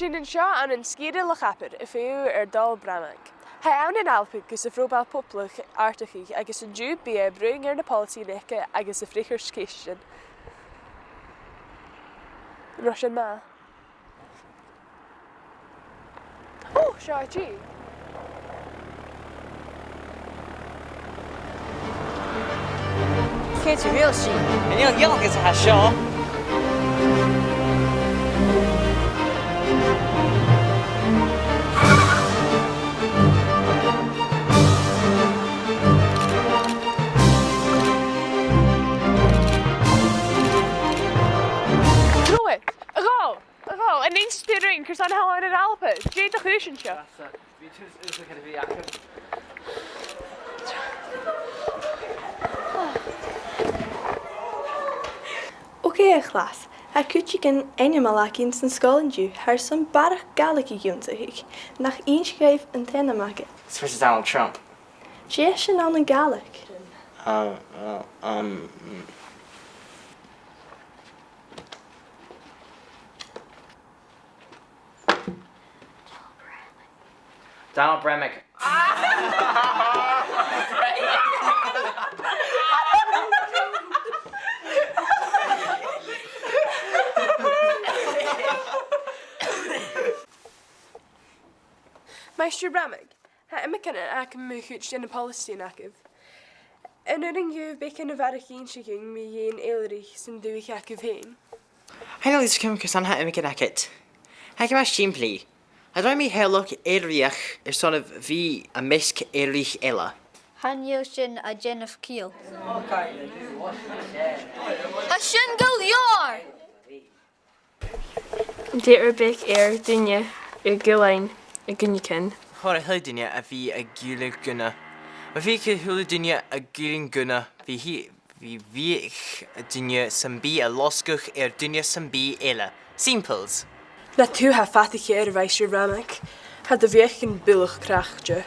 sin an seo an an scíide le chapar a féú dal Bramaig. Ha ann in Alpa gus a fróbal poblach artachaí agus an dú bí brúing na polínecha agus a fríchar scéisisin. Russian ma. Oh, seo tí. Cé réal sí, an dhéalgus a seo. An éon stúring chus an háin an Alpa. Dé a chúsin seo. Oké, chlas. Ha cúte gin animalacín san scolandiú haar san barach galach I giúnta hiig, nach inschrijf an tenamake. It's versus Donald Trump. Sé sin an an galach. Donald Bramaig. Meister Bramaig, ha immerken ac yn mwchwch yn y Palestine acif. Yn yr ynghyw becyn y farach un siging mi yin eilrich sy'n dwych acif hyn. Hain al ysgrifennu cos an ha immerken acit. Ha gyma simply. I don't mean look eiriach son of V a misk eirich ella. Han sin a Jennifer Keel. A sin go lior! Déir big dunne gilein a gunnekin. Hor a dunne a V a gule gunna. A V hula dunne a guling gunna V dunne some B a loskuch dunne some B ella. Simples. Na tú ha fatich Meister Bramaig, had de weg een billig krachtje.